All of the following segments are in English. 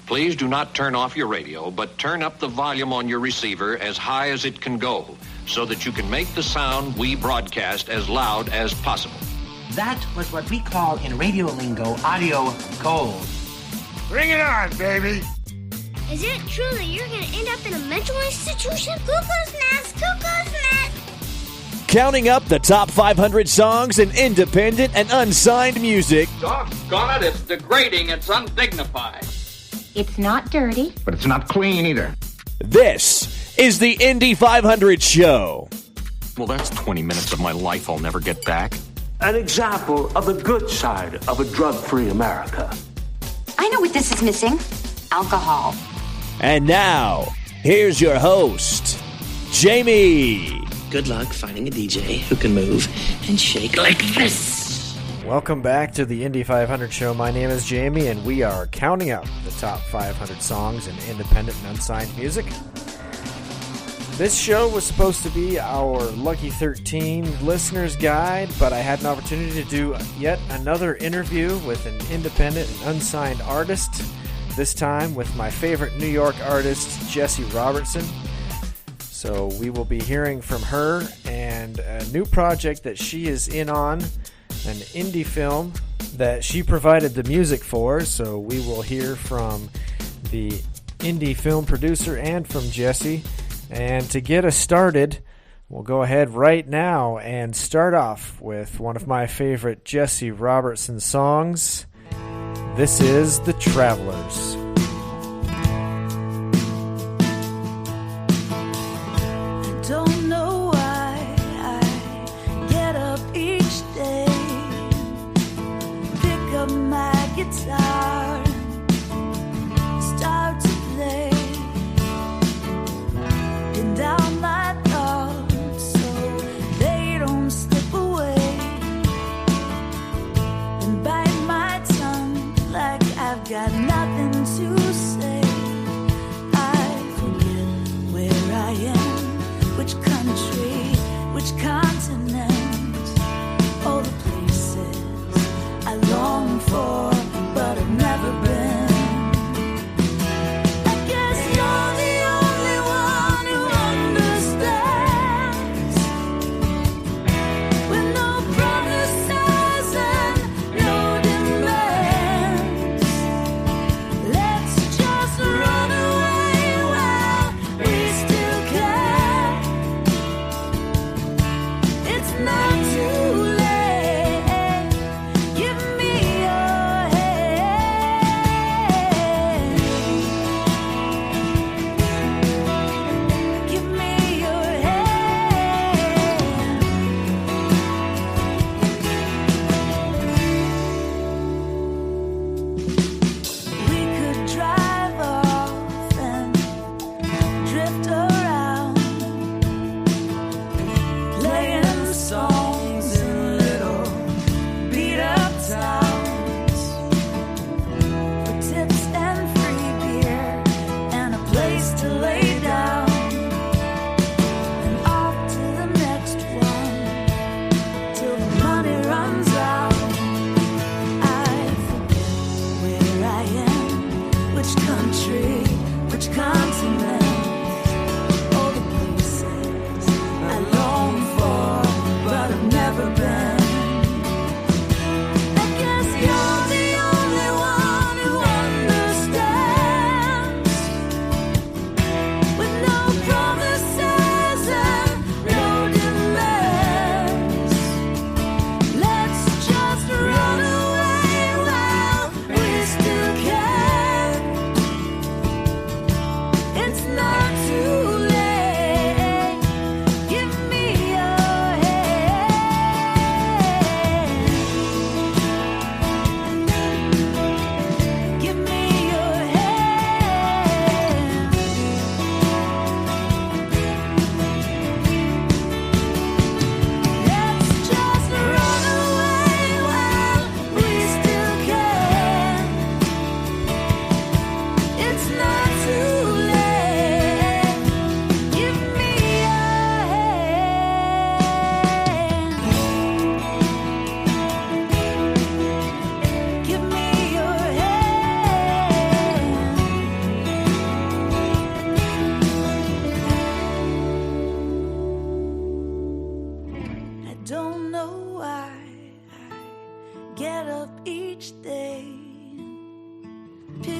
Please do not turn off your radio, but turn up the volume on your receiver as high as it can go, so that you can make the sound we broadcast as loud as possible. That was what we call in radio lingo audio gold. Bring it on, baby. Is it true that you're going to end up in a mental institution? Cuckoo's Nest, Cuckoo's Nest. Counting up the top 500 songs in independent and unsigned music. Doggone it, it's degrading, it's undignified. It's not dirty. But it's not clean either. This is the Indy 500 Show. Well, that's 20 minutes of my life I'll never get back. An example of the good side of a drug-free America. I know what this is missing. Alcohol. And now, here's your host, Jamey. Good luck finding a DJ who can move and shake like this. Welcome back to the Indy 500 Show. My name is Jamey, and we are counting up the top 500 songs in independent and unsigned music. This show was supposed to be our Lucky 13 listener's guide, but I had an opportunity to do yet another interview with an independent and unsigned artist, this time with my favorite New York artist, Jessi Robertson. So we will be hearing from her and a new project that she is in on, an indie film that she provided the music for. So we will hear from the indie film producer and from Jessi. And to get us started, we'll go ahead right now and start off with one of my favorite Jessi Robertson songs. This is The Travelers. I don't know why I get up each day, pick up my guitar, start to play. Down my thoughts so they don't slip away, and bite my tongue like I've got nothing to say. I forget where I am, which country, which continent, all the places I long for but have never been. Let's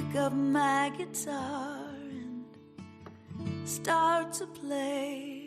pick up my guitar and start to play.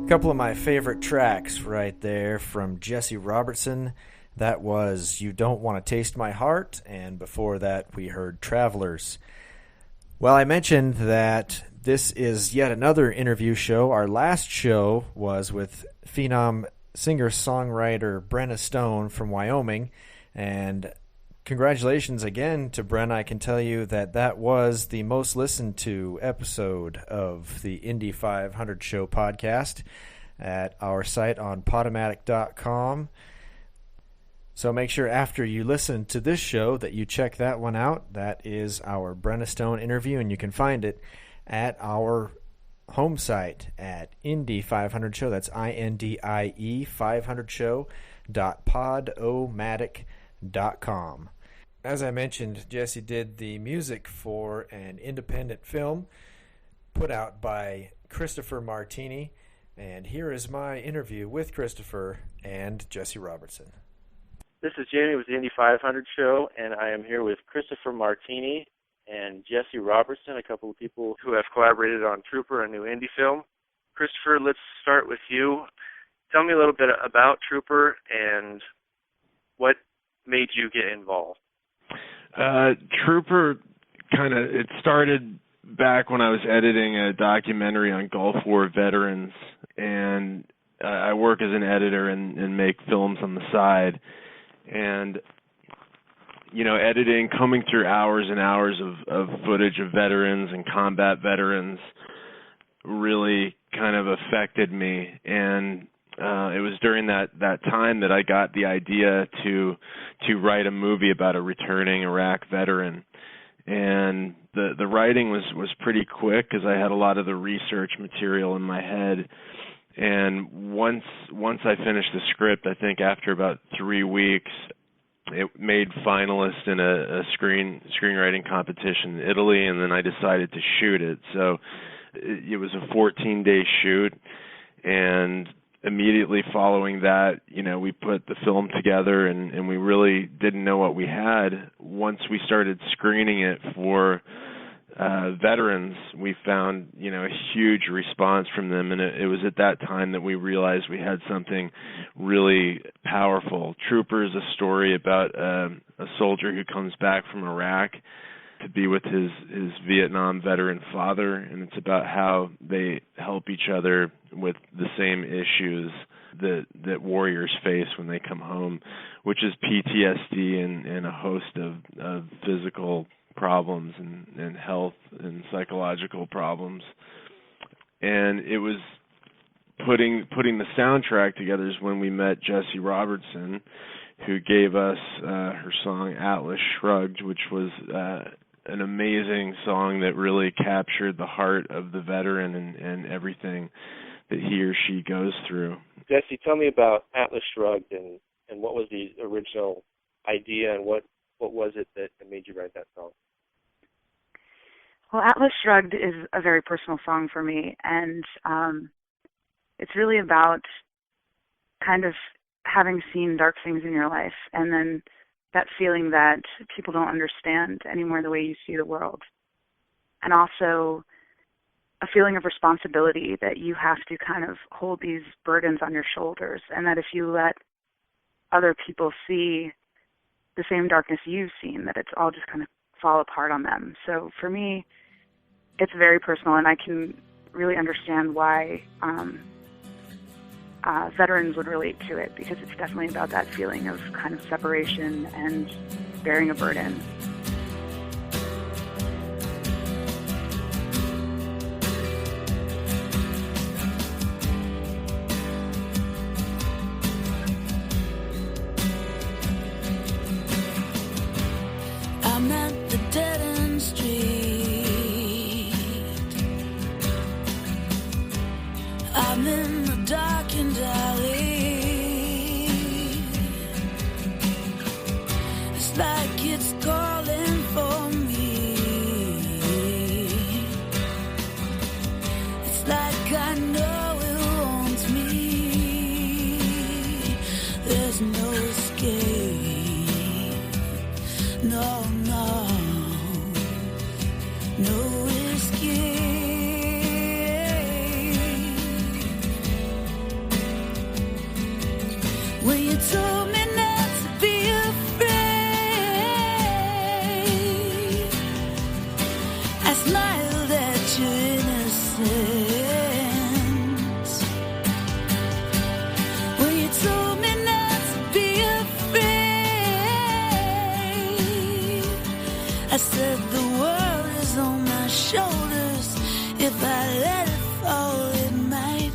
Couple of my favorite tracks right there from Jessi Robertson. That was You Don't Want to Taste My Heart, and before that we heard Travelers. Well, I mentioned that this is yet another interview show. Our last show was with phenom singer-songwriter Brenna Stone from Wyoming, and congratulations again to Brenna. I can tell you that that was the most listened to episode of the Indy 500 Show podcast at our site on Podomatic.com. So make sure after you listen to this show that you check that one out. That is our Brenna Stone interview, and you can find it at our home site at Indie 500 Show. That's INDIE 500 show.podomatic.com. As I mentioned, Jessi did the music for an independent film put out by Christopher Martini. And here is my interview with Christopher and Jessi Robertson. This is Jamey with the Indie 500 Show, and I am here with Christopher Martini and Jessi Robertson, a couple of people who have collaborated on Trooper, a new indie film. Christopher, let's start with you. Tell me a little bit about Trooper and what made you get involved. Trooper it started back when I was editing a documentary on Gulf War veterans, and I work as an editor and make films on the side. And, editing, combing through hours and hours of footage of veterans and combat veterans really kind of affected me. And it was during that time that I got the idea to write a movie about a returning Iraq veteran. And the writing was pretty quick because I had a lot of the research material in my head. And once I finished the script, I think after about 3 weeks, it made finalist in a screenwriting competition in Italy, and then I decided to shoot it. So it was a 14-day shoot, and immediately following that, we put the film together, and we really didn't know what we had. Once we started screening it for veterans, we found, a huge response from them, and it was at that time that we realized we had something really powerful. Trooper is a story about a soldier who comes back from Iraq to be with his Vietnam veteran father, and it's about how they help each other with the same issues that warriors face when they come home, which is PTSD and a host of physical problems and health and psychological problems. And it was putting the soundtrack together is when we met Jessi Robertson, who gave us her song Atlas Shrugged, which was an amazing song that really captured the heart of the veteran and everything that he or she goes through. Jessi, tell me about Atlas Shrugged and what was the original idea, and what was it that made you write that song? Well, Atlas Shrugged is a very personal song for me, and it's really about kind of having seen dark things in your life, and then that feeling that people don't understand anymore the way you see the world, and also a feeling of responsibility that you have to kind of hold these burdens on your shoulders, and that if you let other people see the same darkness you've seen, that it's all just kind of fall apart on them. So for me, it's very personal, and I can really understand why veterans would relate to it, because it's definitely about that feeling of kind of separation and bearing a burden. I'm at the dead-end street. I'm in the darkened alley. It's like it's calling for me. It's like I know it wants me. There's no escape. No, no escape. When you told me not to be afraid, I smiled at your innocence. When you told me not to be afraid, I said the world is on my shoulders. If I let it fall, it might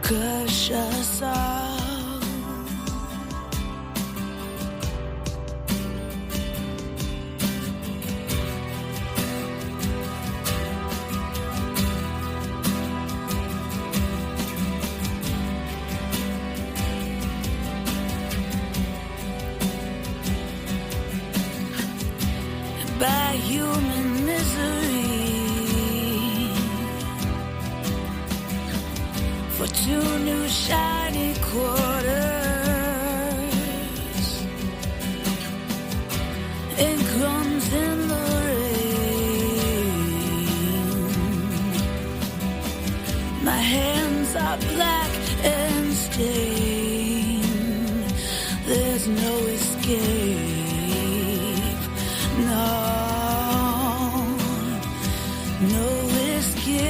crush us all. by human misery for 2 new shiny quarters and crumbs in the rain. My hands are black and stained. There's no escape. No escape.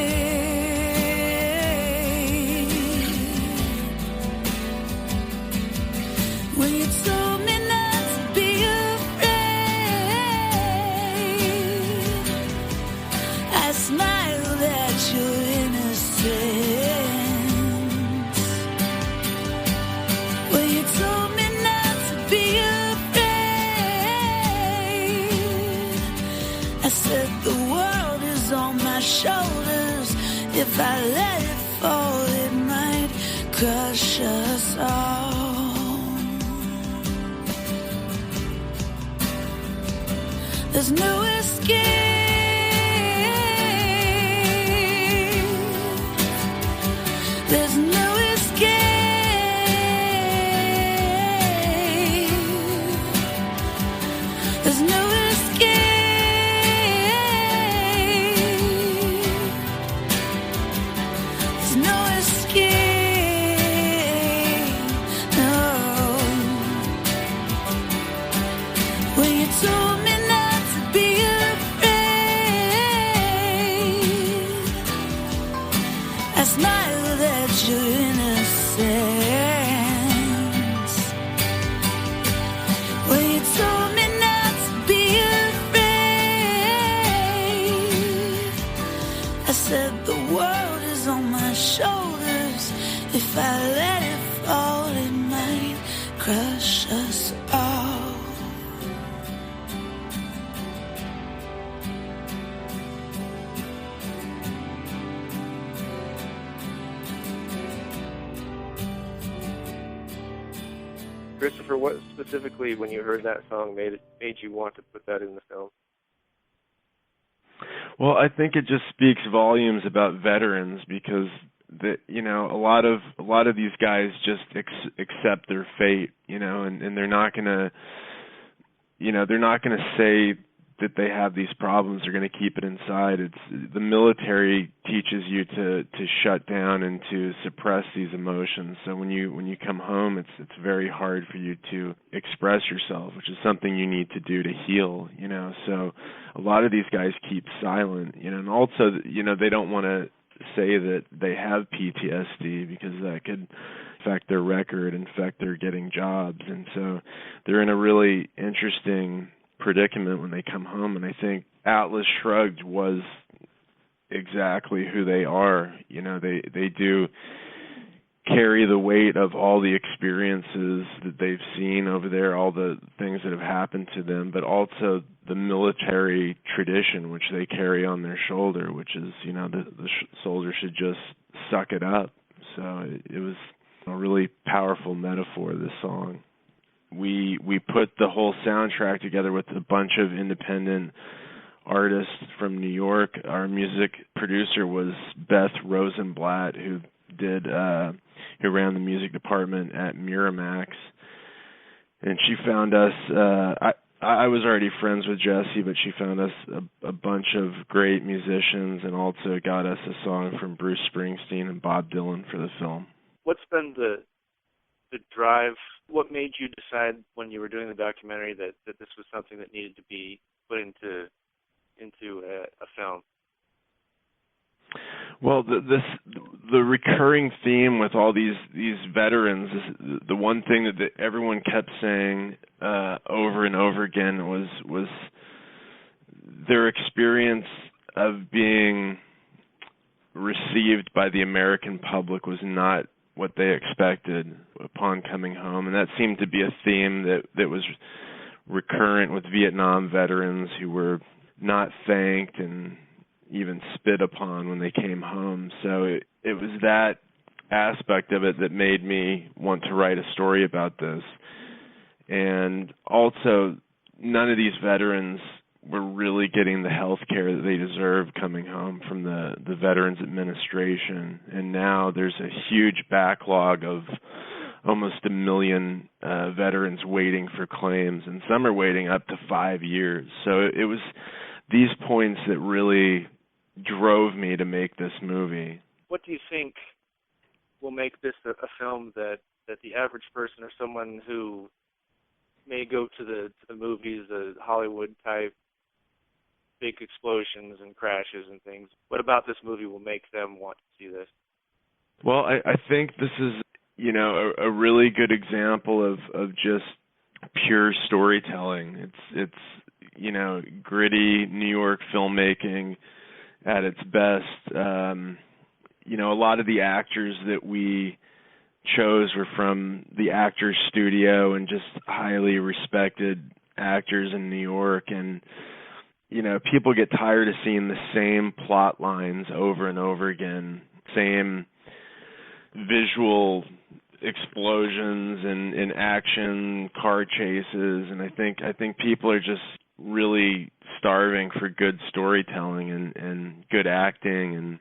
When you told me not to be afraid, I smiled at your innocence. When you told me not to be afraid, I said the world is on my shoulders. If I let it fall, it might crush us all. There's no escape. There's no escape. There's no escape. If I let it fall, it might crush us all. Christopher, what specifically, when you heard that song, made you want to put that in the film? Well, I think it just speaks volumes about veterans, because a lot of these guys just accept their fate, and they're not gonna say that they have these problems. They're gonna keep it inside. It's the military teaches you to shut down and to suppress these emotions. So when you come home, it's very hard for you to express yourself, which is something you need to do to heal. So a lot of these guys keep silent, and also they don't want to say that they have PTSD, because that could affect their record, affect their getting jobs, and so they're in a really interesting predicament when they come home. And I think Atlas Shrugged was exactly who they are. They do carry the weight of all the experiences that they've seen over there, all the things that have happened to them, but also the military tradition which they carry on their shoulder, which is, the soldier should just suck it up. So it was a really powerful metaphor, this song. We put the whole soundtrack together with a bunch of independent artists from New York. Our music producer was Beth Rosenblatt, who ran the music department at Miramax, and she found us. I was already friends with Jessi, but she found us a bunch of great musicians, and also got us a song from Bruce Springsteen and Bob Dylan for the film. What's been the drive? What made you decide when you were doing the documentary that this was something that needed to be put into a film? Well, the recurring theme with all these veterans, the one thing that everyone kept saying over and over again was their experience of being received by the American public was not what they expected upon coming home, and that seemed to be a theme that was recurrent with Vietnam veterans who were not thanked and even spit upon when they came home. So it was that aspect of it that made me want to write a story about this. And also, none of these veterans were really getting the health care that they deserve coming home from the Veterans Administration. And now there's a huge backlog of almost 1 million veterans waiting for claims, and some are waiting up to 5 years. So it was these points that really drove me to make this movie. What do you think will make this a film that the average person or someone who may go to the movies, the Hollywood type big explosions and crashes and things, what about this movie will make them want to see this? Well, I think this is, a really good example of just pure storytelling. It's gritty New York filmmaking at its best. A lot of the actors that we chose were from the Actors Studio and just highly respected actors in New York. And, people get tired of seeing the same plot lines over and over again, same visual explosions and action, car chases. And I think people are just really starving for good storytelling and good acting.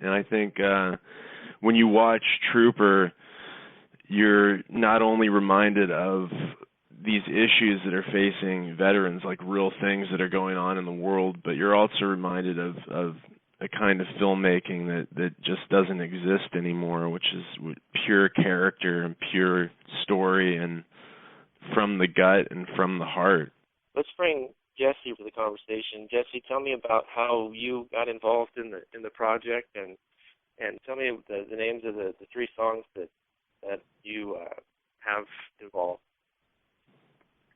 And I think when you watch Trooper, you're not only reminded of these issues that are facing veterans, like real things that are going on in the world, but you're also reminded of a kind of filmmaking that just doesn't exist anymore, which is pure character and pure story and from the gut and from the heart. Let's bring Jessi to the conversation. Jessi, tell me about how you got involved in the project, and tell me the names of the 3 songs that you have involved.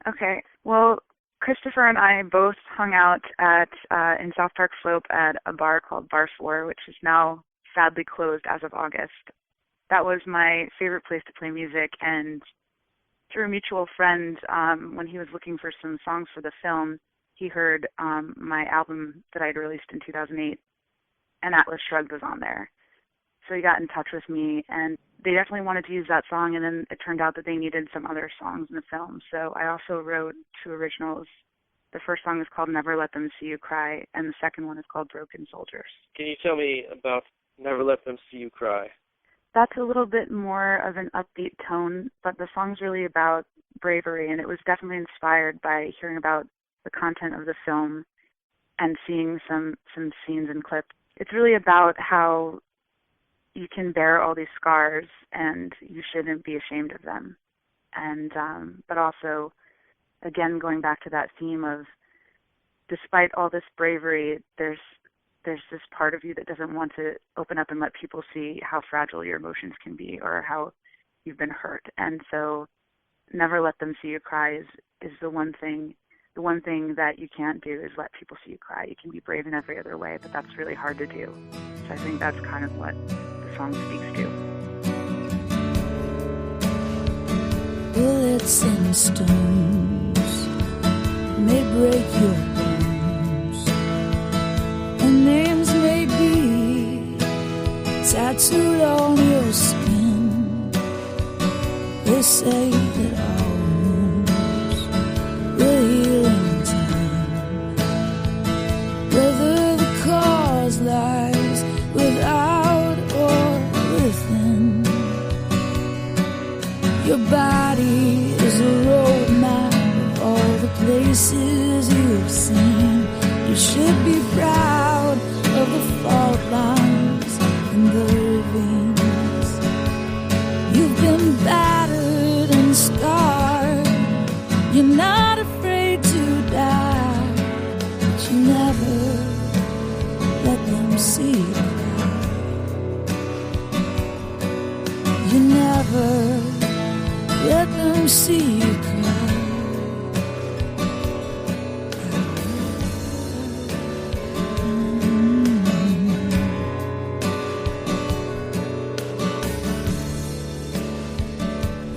Okay. Well, Christopher and I both hung out in South Park Slope at a bar called Bar 4, which is now sadly closed as of August. That was my favorite place to play music, and through a mutual friend, when he was looking for some songs for the film, he heard my album that I'd released in 2008, and Atlas Shrugged was on there. So he got in touch with me, and they definitely wanted to use that song, and then it turned out that they needed some other songs in the film. So I also wrote 2 originals. The first song is called Never Let Them See You Cry, and the second one is called Broken Soldiers. Can you tell me about Never Let Them See You Cry? That's a little bit more of an upbeat tone, but the song's really about bravery, and it was definitely inspired by hearing about the content of the film and seeing some scenes and clips. It's really about how you can bear all these scars and you shouldn't be ashamed of them. And but also, again, going back to that theme of despite all this bravery, there's this part of you that doesn't want to open up and let people see how fragile your emotions can be or how you've been hurt. And so never let them see you cry is the one thing that you can't do is let people see you cry. You can be brave in every other way, but that's really hard to do. So I think that's kind of what the song speaks to. Bullets and stones may break your bones, and names may be tattooed on your skin. They say that all wounds will heal in time, whether the cause lies without or within. Your body is a road map of all the places you've seen. You should be proud of the fault lines and the ravines. You've been battered and scarred. You're not afraid to die, but you never let them see you cry. You never let them see you cry.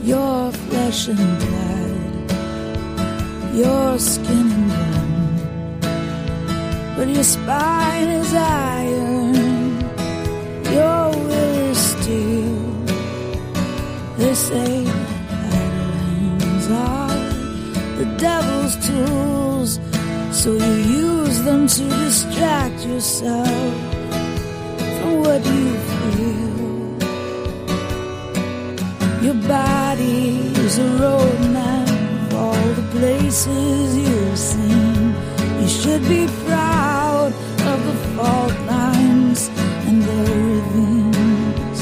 Your flesh and blood, your skin and bone, but your spine is iron, your will is steel. They say are the devil's tools, So you use them to distract yourself from what you feel. Your body is a roadmap of all the places you've seen. You should be proud of the fault lines and the ravines.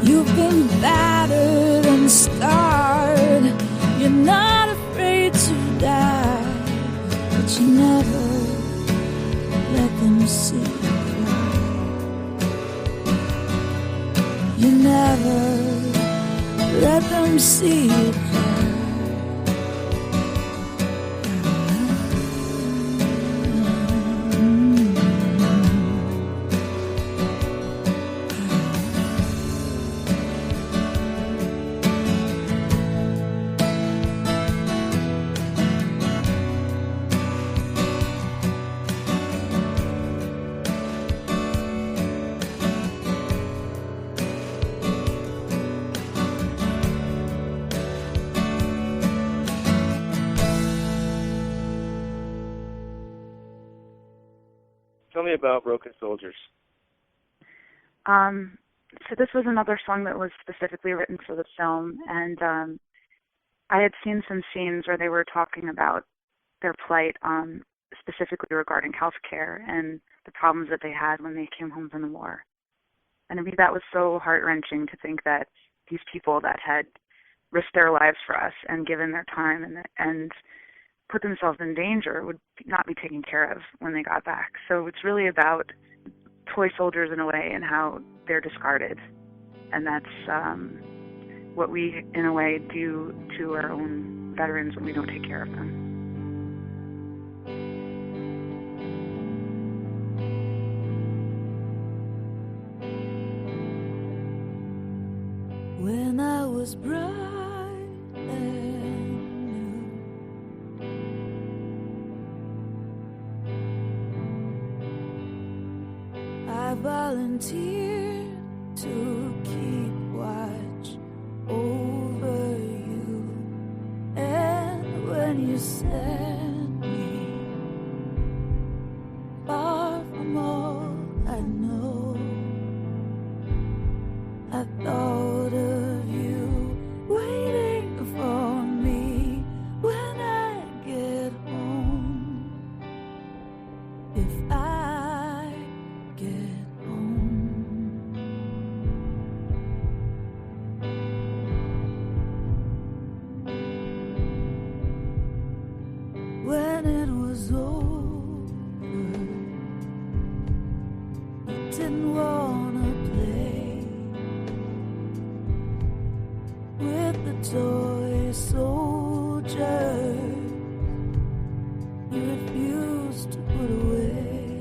You've been battered and scarred. You're not afraid to die, but you never let them see you cry. You never let them see you cry. Tell me about Broken Soldiers. So this was another song that was specifically written for the film, and I had seen some scenes where they were talking about their plight, specifically regarding healthcare and the problems that they had when they came home from the war. And I mean, that was so heart-wrenching to think that these people that had risked their lives for us and given their time and put themselves in danger would not be taken care of when they got back. So it's really about toy soldiers in a way and how they're discarded. And that's what we, in a way, do to our own veterans when we don't take care of them. When I was bright and new, I volunteered to keep watch over you. And when you sent me far from all I know, I thought of you waiting for me when I get home. If I get home, when it was over, you didn't wanna play with the toy soldier. You refused to put away,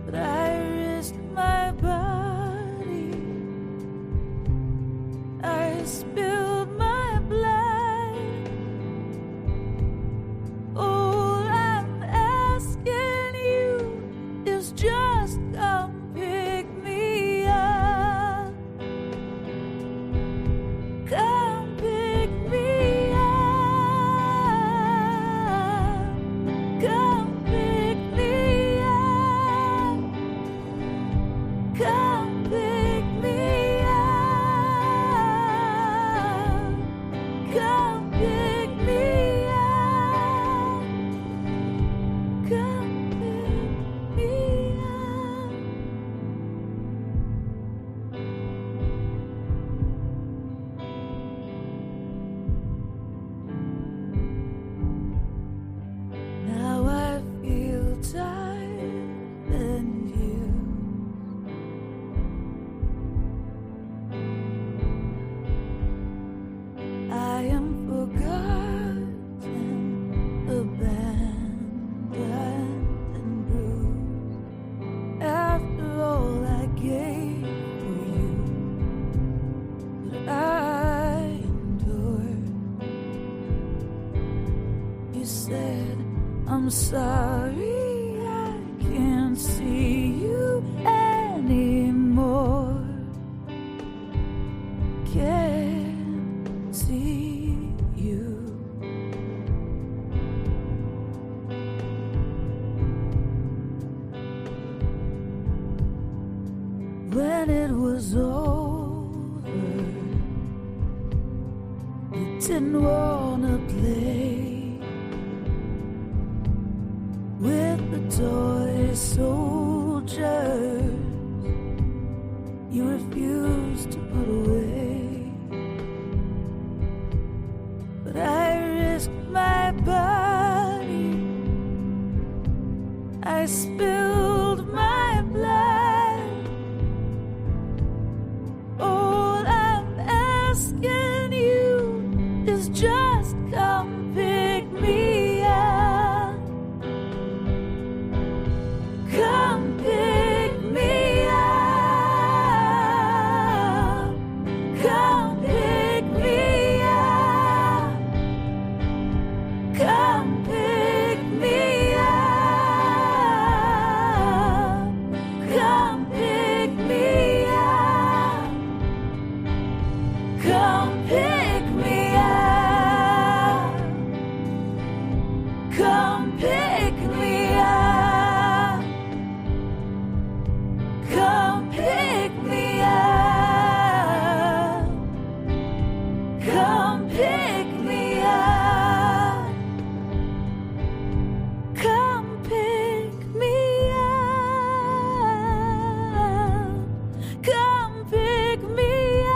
but I risked my body, I spilled my blood. All I'm asking you is just come pick me up. Come pick me up. Come pick me up. Come pick me up. Come pick me up. Come pick me up. Now I feel tired and used. I am forgotten, abandoned and bruised. After all I gave for you, but I endured. You said, I'm sorry, I can't see you anymore. Can't see you. was over. You didn't wanna play with the toy soldiers you refused to put away. But I risked my body, I spilled my blood. All I'm asking you is just come pick me up. Come pick me up. Come pick me up. Come pick me up. Come pick me up. Come pick me up. Come pick me up. Come pick me up. Come pick me up. Come pick me up. Come pick me up.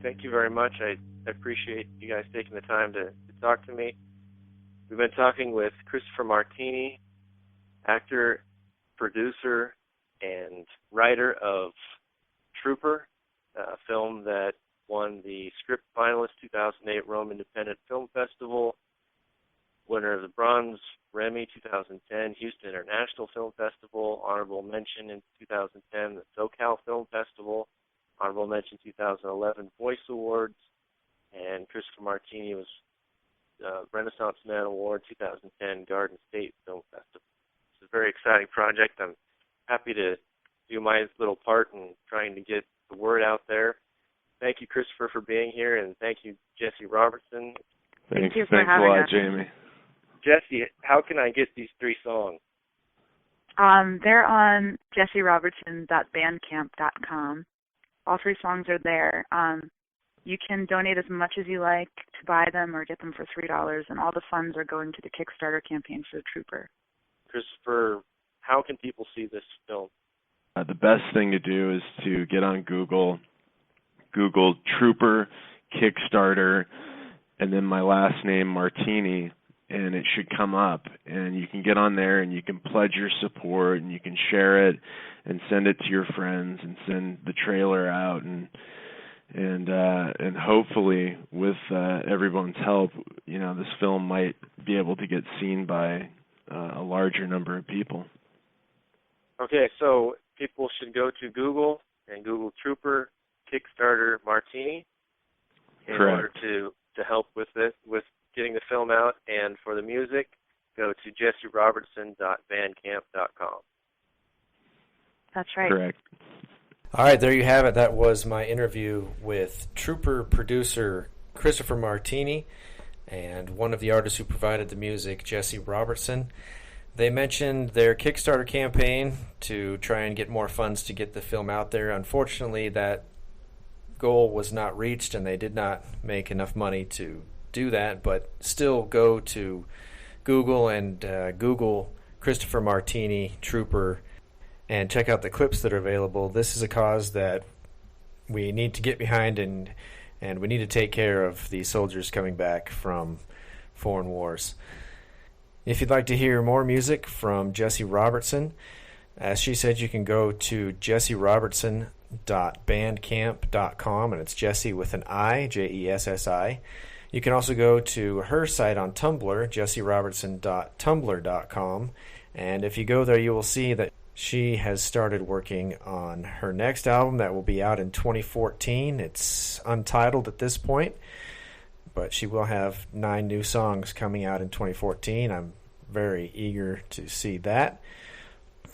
Thank you very much. I appreciate you guys taking the time to talk to me. We've been talking with Christopher Martini, actor, producer, and writer of Trooper, a film that won the Script Finalist 2008 Rome Independent Film Festival, winner of the Bronze Remy 2010 Houston International Film Festival, honorable mention in 2010 the SoCal Film Festival, honorable mention 2011 Voice Awards, and Christopher Martini was Renaissance Man Award 2010 Garden State Film Festival. It's a very exciting project. I'm happy to do my little part in trying to get the word out there. Thank you, Christopher, for being here, and thank you, Jessi Robertson. Thank you for Thanks having a lot, us. Jamey. Jessi, how can I get these 3 songs? They're on jessirobertson.bandcamp.com. All 3 songs are there. You can donate as much as you like to buy them or get them for $3, and all the funds are going to the Kickstarter campaign for the Trooper. Christopher, how can people see this film? The best thing to do is to get on Google Trooper, Kickstarter, and then my last name, Martini, and it should come up. And you can get on there and you can pledge your support and you can share it and send it to your friends and send the trailer out and hopefully with everyone's help, this film might be able to get seen by a larger number of people. Okay, so people should go to Google and Google Trooper, Kickstarter, Martini in order to help with this, with getting the film out. And for the music, go to jessirobertson.bandcamp.com. That's right. Correct. All right, there you have it. That was my interview with Trooper producer Christopher Martini and one of the artists who provided the music, Jessi Robertson. They mentioned their Kickstarter campaign to try and get more funds to get the film out there. Unfortunately, that goal was not reached, and they did not make enough money to do that, but still go to Google and Google Christopher Martini, Trooper, and check out the clips that are available. This is a cause that we need to get behind, and we need to take care of the soldiers coming back from foreign wars. If you'd like to hear more music from Jessi Robertson, as she said, you can go to jessirobertson.bandcamp.com, and it's Jessi with an I, Jessi. You can also go to her site on Tumblr, jessirobertson.tumblr.com, and if you go there, you will see that She has started working on her next album that will be out in 2014. It's untitled at this point, but she will have 9 new songs coming out in 2014. I'm very eager to see that.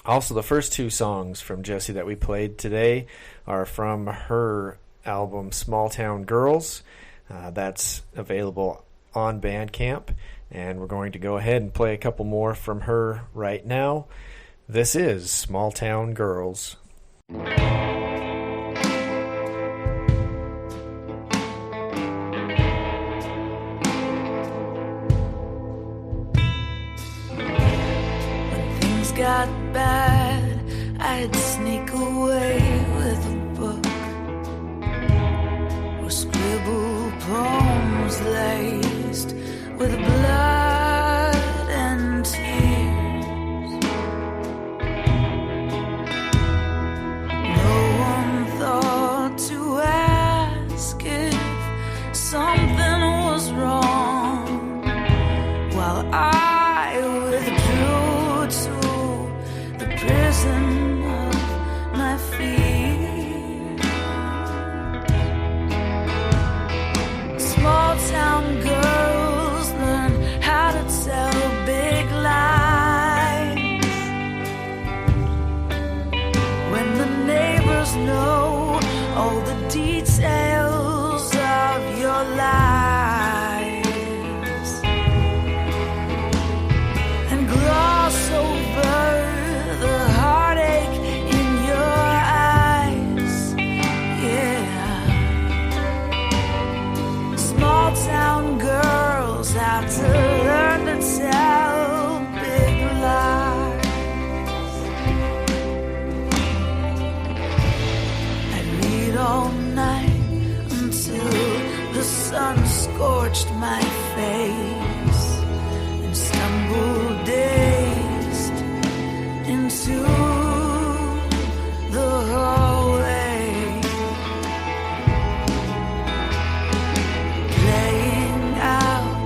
Also, the first 2 songs from Jessi that we played today are from her album Small Town Girls. That's available on Bandcamp, and we're going to go ahead and play a couple more from her right now. This is Small Town Girls. Got bad, I'd sneak away with a book or scribble poems laced with blood and tears. No one thought to ask if something was wrong while I withdrew to prison of my fear. Small town girls learn how to tell big lies. When the neighbors know all the details of your lives and gloss over the heartache in your eyes, yeah. Small town girls have to learn to tell big lies. I'd read all night until the sun scorched my face and stumbled dazed into the hallway, playing out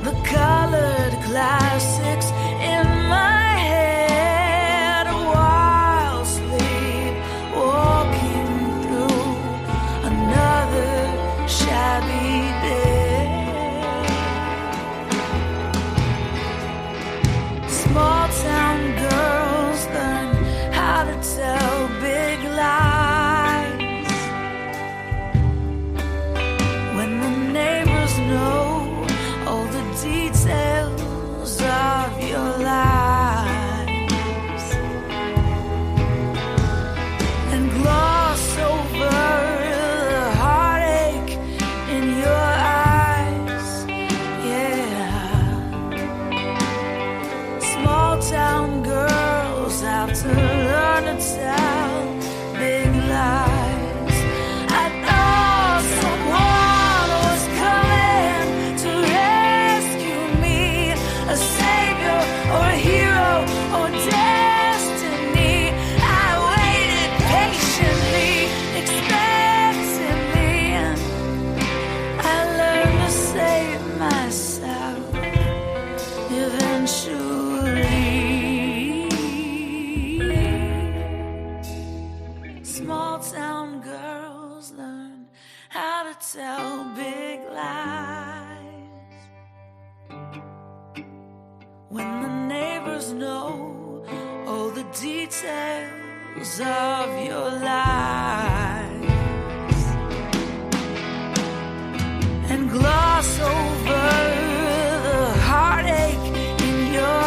the colored classics in my head while sleepwalking through another shabby bed. Small town girls learn how to tell big lies. When the neighbors know all the details of your lives and gloss over the heartache in your eyes, yeah. Small town girls have to learn to tell big lies. I thought someone was coming to rescue me, a savior or a hero or destiny. I waited patiently, expectantly, and I learned to save myself eventually. Small town girls learn how to tell big lies. When the neighbors know all the details of your lives and gloss over the heartache in your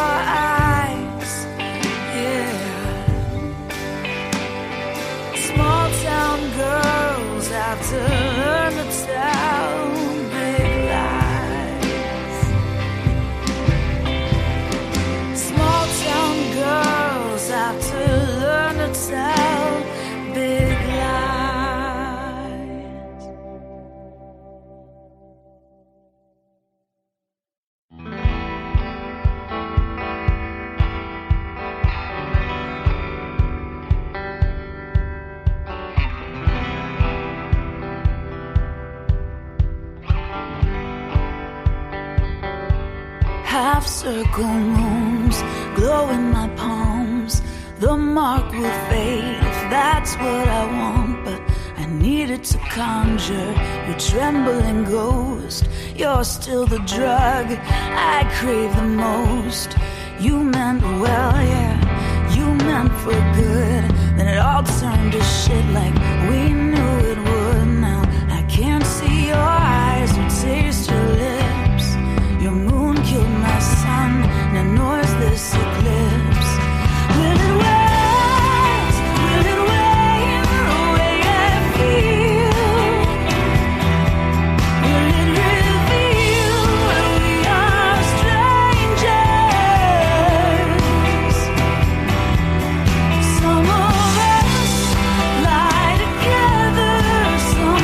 eyes, yeah. Small town girls have to learn to tell big lies. Small town girls have to learn to tell big lies. Half circle moons glow in my palms the mark will fade if that's what I want, but I needed to conjure your trembling ghost. You're still the drug I crave the most. You meant well, yeah, you meant for good. Then it all turned to shit like we knew it would. Now I can't see your eyes or taste your lips. Your moon killed my sun, now nor is this eclipse. Will it wait? Will it wait the way I feel? Will it reveal that we are strangers? Some of us lie together, some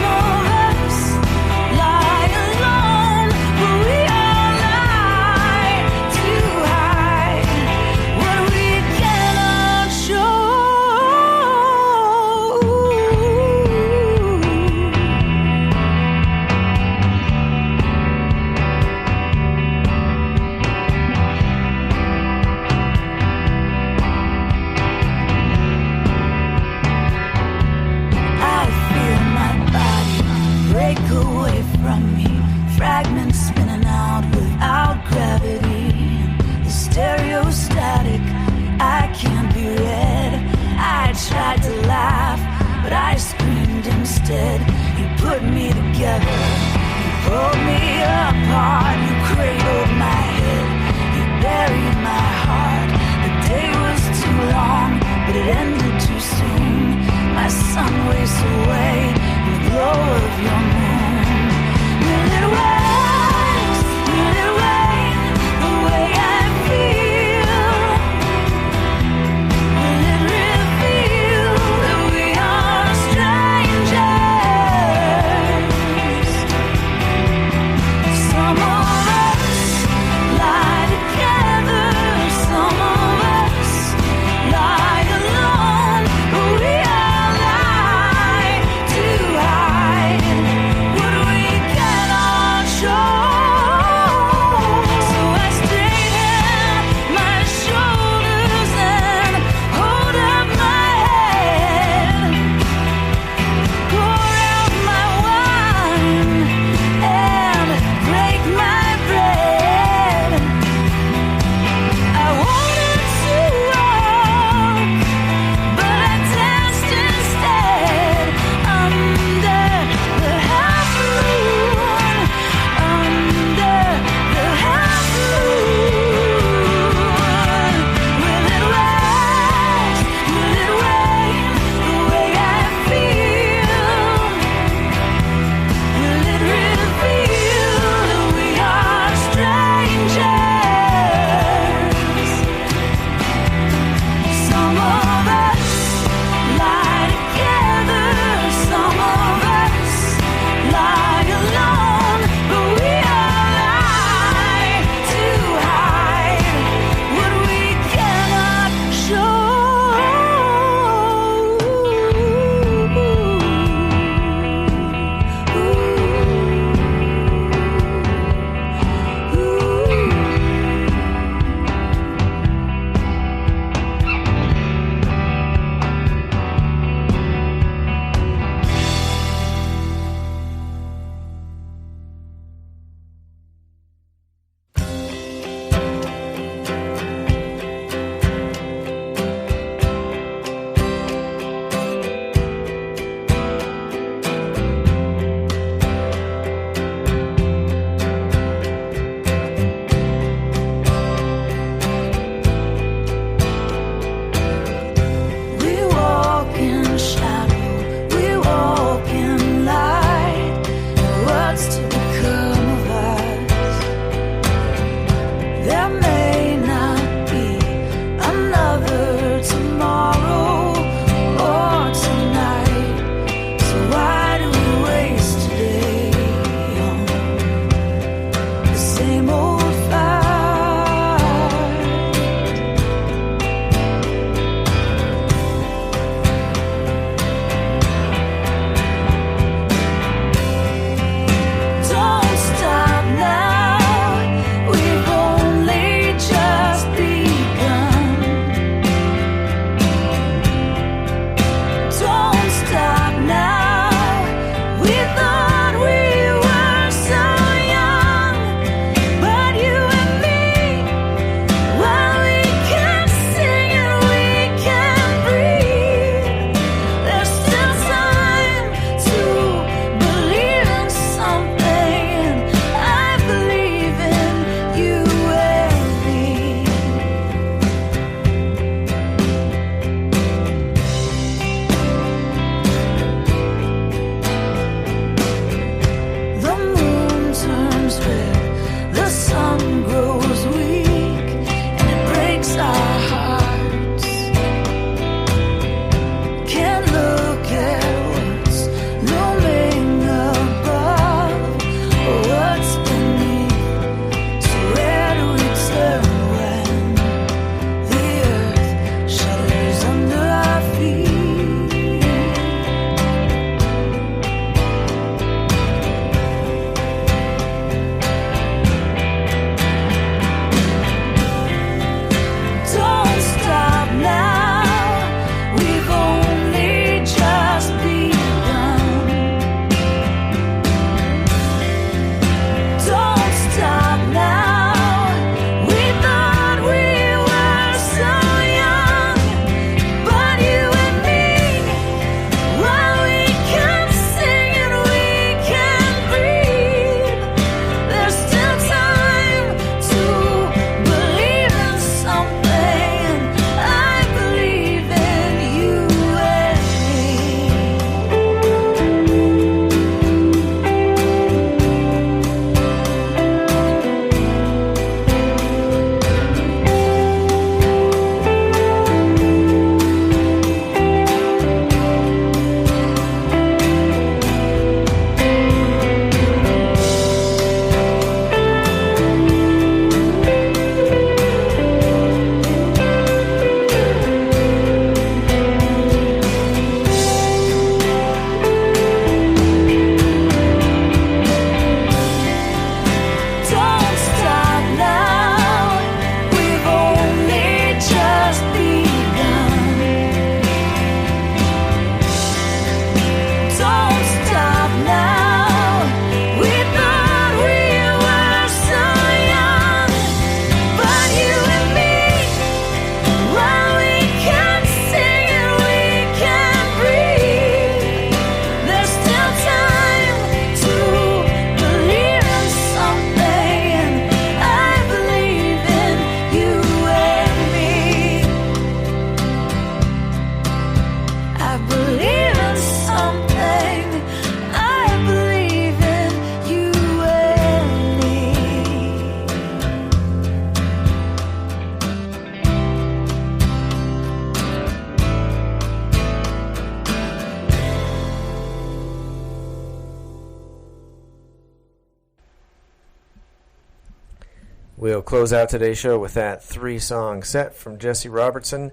We'll close out today's show with that 3-song set from Jessi Robertson.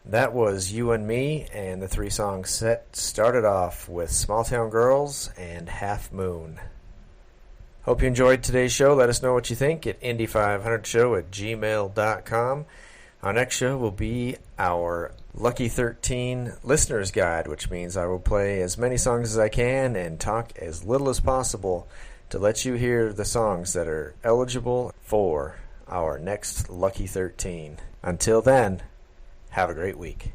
That was You and Me, and the 3-song set started off with Small Town Girls and Half Moon. Hope you enjoyed today's show. Let us know what you think at indy500show@gmail.com. Our next show will be our Lucky 13 Listener's Guide, which means I will play as many songs as I can and talk as little as possible to let you hear the songs that are eligible for our next Lucky 13. Until then, have a great week.